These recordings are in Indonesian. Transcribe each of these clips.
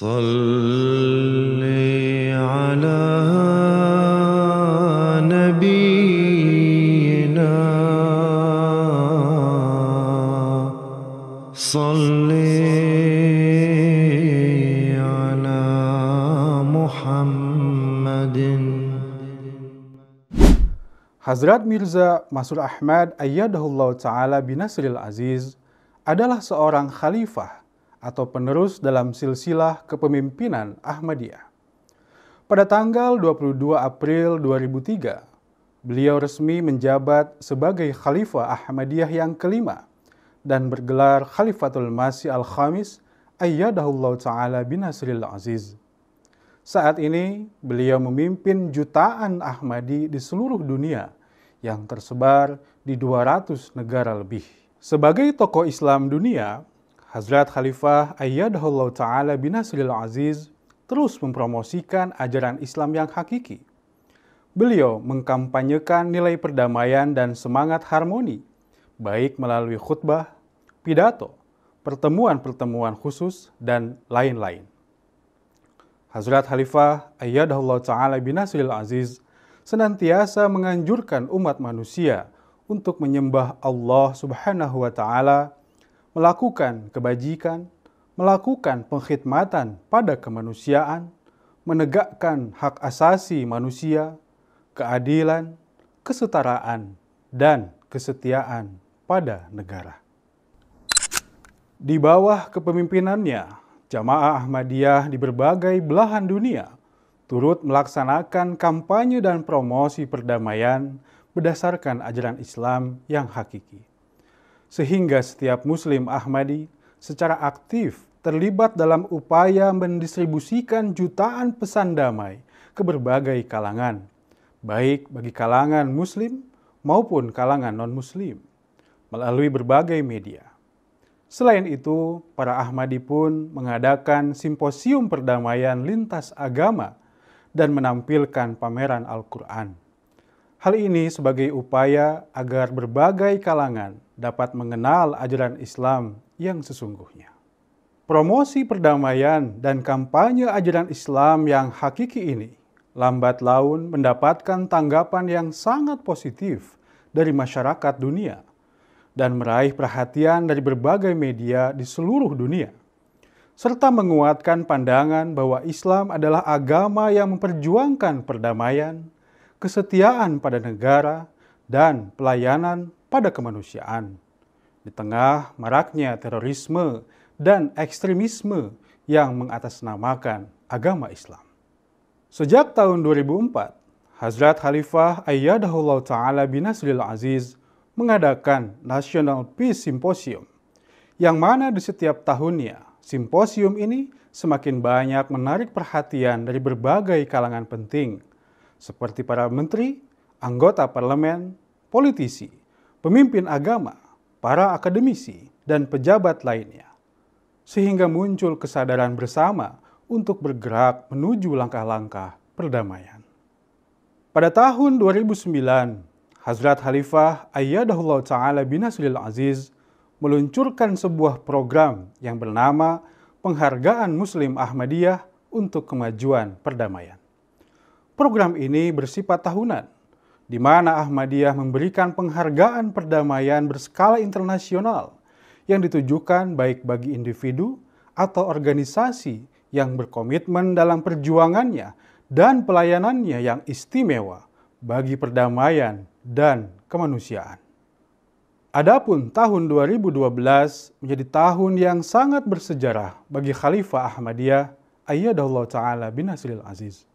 صل على نبينا صل على محمد. Hazrat Mirza Masrur Ahmad Ayyadahullah Ta'ala binasril aziz adalah seorang khalifah atau penerus dalam silsilah kepemimpinan Ahmadiyah. Pada tanggal 22 April 2003, beliau resmi menjabat sebagai Khalifah Ahmadiyah yang kelima dan bergelar Khalifatul Masih Al-Khamis Ayyadahullah Ta'ala binasril aziz. Saat ini, beliau memimpin jutaan Ahmadi di seluruh dunia yang tersebar di 200 negara lebih. Sebagai tokoh Islam dunia, Hazrat Khalifah Ayyadahullah Ta'ala binasril aziz terus mempromosikan ajaran Islam yang hakiki. Beliau mengkampanyekan nilai perdamaian dan semangat harmoni, baik melalui khutbah, pidato, pertemuan-pertemuan khusus, dan lain-lain. Hazrat Khalifah Ayyadahullah Ta'ala binasril aziz senantiasa menganjurkan umat manusia untuk menyembah Allah Subhanahu wa Ta'ala, melakukan kebajikan, melakukan pengkhidmatan pada kemanusiaan, menegakkan hak asasi manusia, keadilan, kesetaraan, dan kesetiaan pada negara. Di bawah kepemimpinannya, jamaah Ahmadiyah di berbagai belahan dunia turut melaksanakan kampanye dan promosi perdamaian berdasarkan ajaran Islam yang hakiki. Sehingga setiap Muslim Ahmadi secara aktif terlibat dalam upaya mendistribusikan jutaan pesan damai ke berbagai kalangan, baik bagi kalangan Muslim maupun kalangan non-Muslim, melalui berbagai media. Selain itu, para Ahmadi pun mengadakan simposium perdamaian lintas agama dan menampilkan pameran Al-Quran. Hal ini sebagai upaya agar berbagai kalangan dapat mengenal ajaran Islam yang sesungguhnya. Promosi perdamaian dan kampanye ajaran Islam yang hakiki ini lambat laun mendapatkan tanggapan yang sangat positif dari masyarakat dunia dan meraih perhatian dari berbagai media di seluruh dunia, serta menguatkan pandangan bahwa Islam adalah agama yang memperjuangkan perdamaian, kesetiaan pada negara, dan pelayanan pada kemanusiaan. Di tengah maraknya terorisme dan ekstremisme yang mengatasnamakan agama Islam. Sejak tahun 2004, Hazrat Khalifah Ayyadahullah Ta'ala binasril aziz mengadakan National Peace Symposium, yang mana di setiap tahunnya, simposium ini semakin banyak menarik perhatian dari berbagai kalangan penting, seperti para menteri, anggota parlemen, politisi, pemimpin agama, para akademisi, dan pejabat lainnya. Sehingga muncul kesadaran bersama untuk bergerak menuju langkah-langkah perdamaian. Pada tahun 2009, Hazrat Khalifah Ayyadahullah Ta'ala binasril aziz meluncurkan sebuah program yang bernama Penghargaan Muslim Ahmadiyah untuk Kemajuan Perdamaian. Program ini bersifat tahunan, di mana Ahmadiyah memberikan penghargaan perdamaian berskala internasional yang ditujukan baik bagi individu atau organisasi yang berkomitmen dalam perjuangannya dan pelayanannya yang istimewa bagi perdamaian dan kemanusiaan. Adapun tahun 2012 menjadi tahun yang sangat bersejarah bagi Khalifah Ahmadiyah Ayyadahullah Ta'ala binasril aziz,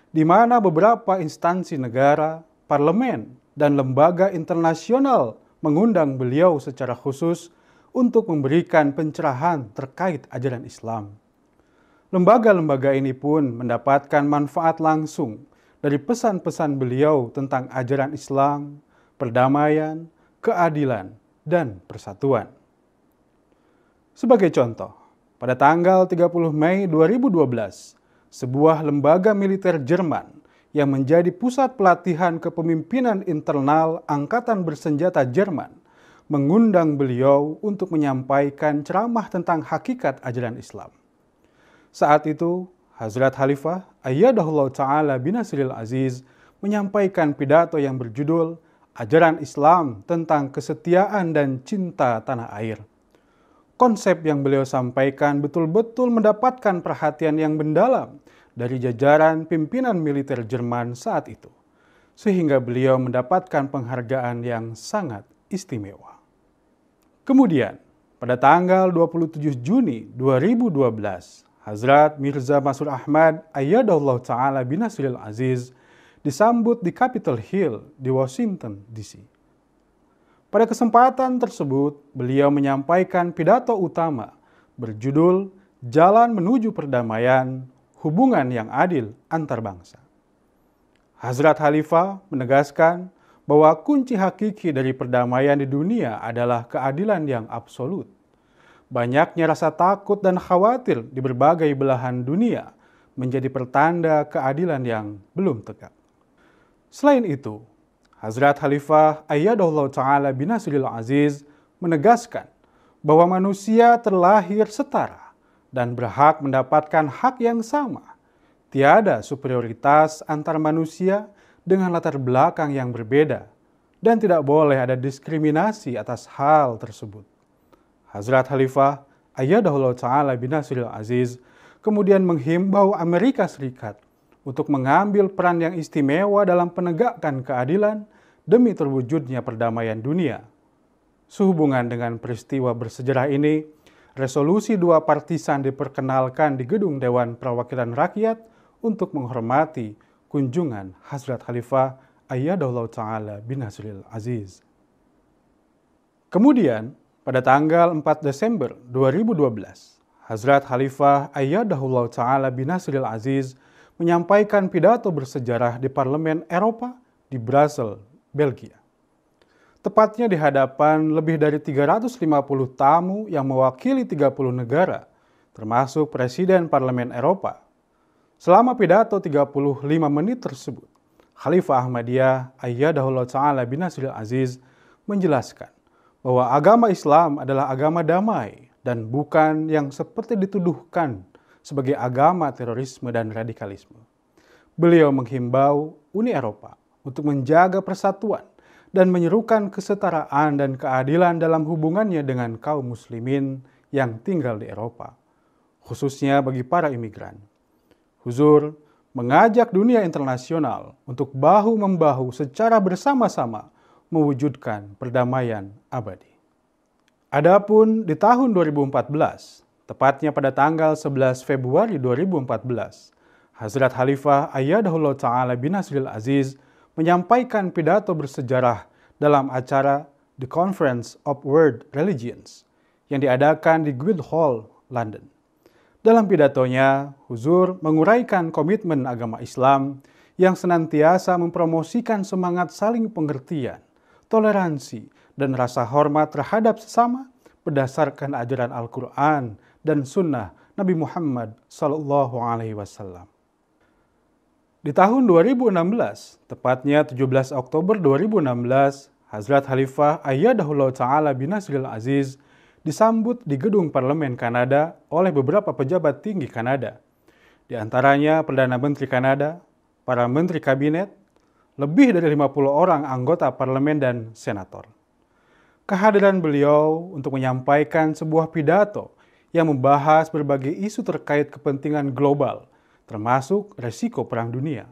di mana beberapa instansi negara, parlemen, dan lembaga internasional mengundang beliau secara khusus untuk memberikan pencerahan terkait ajaran Islam. Lembaga-lembaga ini pun mendapatkan manfaat langsung dari pesan-pesan beliau tentang ajaran Islam, perdamaian, keadilan, dan persatuan. Sebagai contoh, pada tanggal 30 Mei 2012, sebuah lembaga militer Jerman yang menjadi pusat pelatihan kepemimpinan internal Angkatan Bersenjata Jerman mengundang beliau untuk menyampaikan ceramah tentang hakikat ajaran Islam. Saat itu, Hazrat Khalifah Ayyadahullah Ta'ala binasril aziz menyampaikan pidato yang berjudul Ajaran Islam tentang Kesetiaan dan Cinta Tanah Air. Konsep yang beliau sampaikan betul-betul mendapatkan perhatian yang mendalam dari jajaran pimpinan militer Jerman saat itu, sehingga beliau mendapatkan penghargaan yang sangat istimewa. Kemudian, pada tanggal 27 Juni 2012, Hazrat Mirza Masroor Ahmad Ayyadahullah Ta'ala binasril aziz disambut di Capitol Hill di Washington, D.C. Pada kesempatan tersebut, beliau menyampaikan pidato utama berjudul Jalan Menuju Perdamaian, Hubungan yang Adil Antar Bangsa. Hazrat Khalifah menegaskan bahwa kunci hakiki dari perdamaian di dunia adalah keadilan yang absolut. Banyaknya rasa takut dan khawatir di berbagai belahan dunia menjadi pertanda keadilan yang belum tegak. Selain itu, Hazrat Khalifah Ayyadahullah Ta'ala binasril aziz menegaskan bahwa manusia terlahir setara dan berhak mendapatkan hak yang sama. Tiada superioritas antar manusia dengan latar belakang yang berbeda dan tidak boleh ada diskriminasi atas hal tersebut. Hazrat Khalifah Ayyadahullah Ta'ala binasril aziz kemudian menghimbau Amerika Serikat untuk mengambil peran yang istimewa dalam penegakkan keadilan demi terwujudnya perdamaian dunia. Sehubungan dengan peristiwa bersejarah ini, resolusi 2 partisan diperkenalkan di Gedung Dewan Perwakilan Rakyat untuk menghormati kunjungan Hazrat Khalifah Ayyadahullah Ta'ala binasril aziz. Kemudian, pada tanggal 4 Desember 2012, Hazrat Khalifah Ayyadahullah Ta'ala binasril aziz menyampaikan pidato bersejarah di Parlemen Eropa di Brussels, Belgia. Tepatnya di hadapan lebih dari 350 tamu yang mewakili 30 negara, termasuk Presiden Parlemen Eropa. Selama pidato 35 menit tersebut, Khalifah Ahmadiyah Ayyadahullah Ta'ala binasril aziz menjelaskan bahwa agama Islam adalah agama damai dan bukan yang seperti dituduhkan sebagai agama terorisme dan radikalisme. Beliau menghimbau Uni Eropa untuk menjaga persatuan dan menyerukan kesetaraan dan keadilan dalam hubungannya dengan kaum muslimin yang tinggal di Eropa, khususnya bagi para imigran. Huzur mengajak dunia internasional untuk bahu-membahu secara bersama-sama mewujudkan perdamaian abadi. Adapun di tahun 2014, tepatnya pada tanggal 11 Februari 2014, Hazrat Khalifah Ayyadahullah Ta'ala binasril aziz menyampaikan pidato bersejarah dalam acara The Conference of World Religions yang diadakan di Guildhall, London. Dalam pidatonya, Huzur menguraikan komitmen agama Islam yang senantiasa mempromosikan semangat saling pengertian, toleransi, dan rasa hormat terhadap sesama berdasarkan ajaran Al-Quran dan sunnah Nabi Muhammad SAW. Di tahun 2016, tepatnya 17 Oktober 2016, Hazrat Khalifah Ayyadahullah Ta'ala binasril aziz disambut di gedung Parlemen Kanada oleh beberapa pejabat tinggi Kanada. Di antaranya Perdana Menteri Kanada, para menteri kabinet, lebih dari 50 orang anggota parlemen dan senator. Kehadiran beliau untuk menyampaikan sebuah pidato yang membahas berbagai isu terkait kepentingan global, termasuk resiko perang dunia,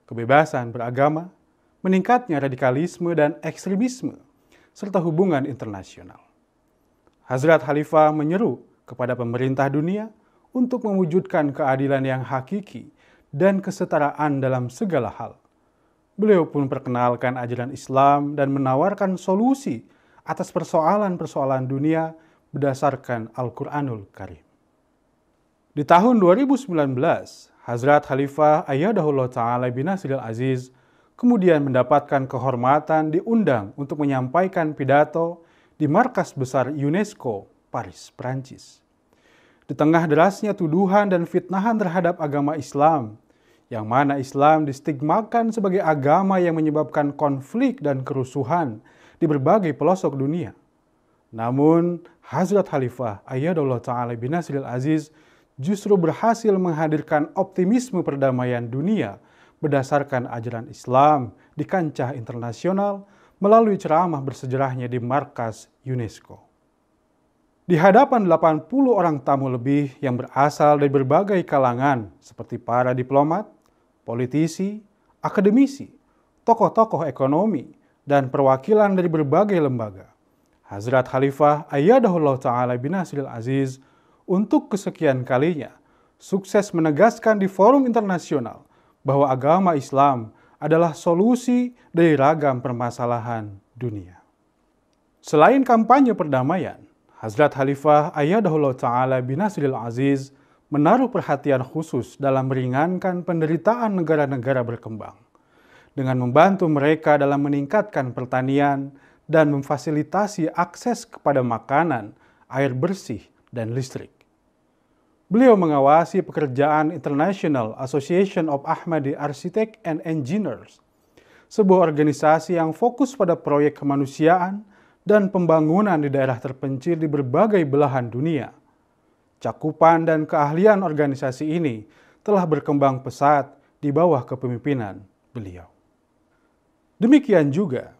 kebebasan beragama, meningkatnya radikalisme dan ekstremisme, serta hubungan internasional. Hazrat Khalifah menyeru kepada pemerintah dunia untuk mewujudkan keadilan yang hakiki dan kesetaraan dalam segala hal. Beliau pun perkenalkan ajaran Islam dan menawarkan solusi atas persoalan-persoalan dunia berdasarkan Al-Quranul Karim. Di tahun 2019, Hazrat Khalifah Ayyadahullah Ta'ala binasril aziz kemudian mendapatkan kehormatan diundang untuk menyampaikan pidato di markas besar UNESCO, Paris, Prancis. Di tengah derasnya tuduhan dan fitnahan terhadap agama Islam, yang mana Islam distigmakan sebagai agama yang menyebabkan konflik dan kerusuhan di berbagai pelosok dunia. Namun, Hazrat Khalifah Ayyadahullah Ta'ala binasril aziz justru berhasil menghadirkan optimisme perdamaian dunia berdasarkan ajaran Islam di kancah internasional melalui ceramah bersejarahnya di markas UNESCO. Di hadapan 80 orang tamu lebih yang berasal dari berbagai kalangan seperti para diplomat, politisi, akademisi, tokoh-tokoh ekonomi, dan perwakilan dari berbagai lembaga, Hazrat Khalifah Ayyadahullah Ta'ala bin Nasril Aziz untuk kesekian kalinya sukses menegaskan di forum internasional bahwa agama Islam adalah solusi dari ragam permasalahan dunia. Selain kampanye perdamaian, Hazrat Khalifah Ayyadahullah Ta'ala bin Nasril Aziz menaruh perhatian khusus dalam meringankan penderitaan negara-negara berkembang dengan membantu mereka dalam meningkatkan pertanian dan memfasilitasi akses kepada makanan, air bersih, dan listrik. Beliau mengawasi pekerjaan International Association of Ahmadi Architects and Engineers, sebuah organisasi yang fokus pada proyek kemanusiaan dan pembangunan di daerah terpencil di berbagai belahan dunia. Cakupan dan keahlian organisasi ini telah berkembang pesat di bawah kepemimpinan beliau. Demikian juga,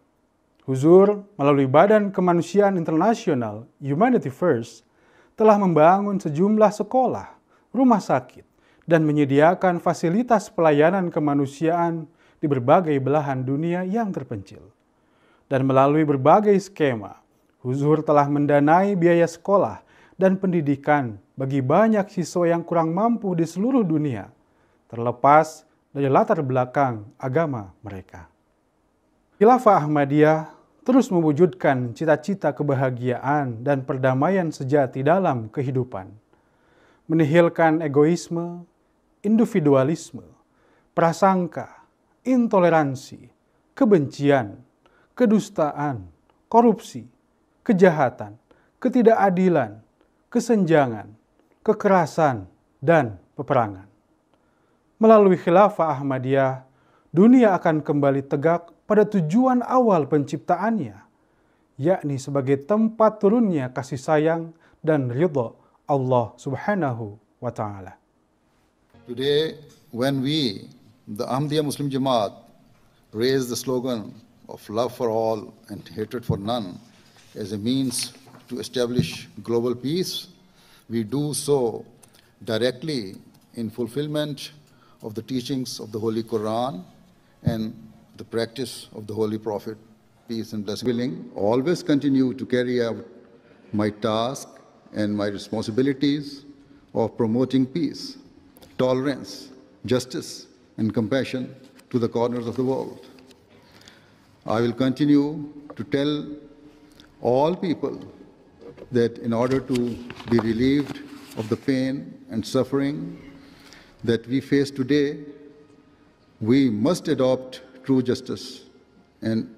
Huzur melalui Badan Kemanusiaan Internasional Humanity First telah membangun sejumlah sekolah, rumah sakit, dan menyediakan fasilitas pelayanan kemanusiaan di berbagai belahan dunia yang terpencil. Dan melalui berbagai skema, Huzur telah mendanai biaya sekolah dan pendidikan bagi banyak siswa yang kurang mampu di seluruh dunia, terlepas dari latar belakang agama mereka. Khilafah Ahmadiyah terus mewujudkan cita-cita kebahagiaan dan perdamaian sejati dalam kehidupan, menihilkan egoisme, individualisme, prasangka, intoleransi, kebencian, kedustaan, korupsi, kejahatan, ketidakadilan, kesenjangan, kekerasan, dan peperangan. Melalui Khilafah Ahmadiyah, dunia akan kembali tegak pada tujuan awal penciptaannya, yakni sebagai tempat turunnya kasih sayang dan ridha Allah Subhanahu wa Ta'ala. Today, when we, the Ahmadiyya Muslim Jamaat, raise the slogan of love for all and hatred for none as a means to establish global peace, we do so directly in fulfillment of the teachings of the Holy Quran and the practice of the Holy Prophet, peace and blessing. Willing always continue to carry out my task and my responsibilities of promoting peace, tolerance, justice, and compassion to the corners of the world. I will continue to tell all people that in order to be relieved of the pain and suffering that we face today, we must adopt true justice and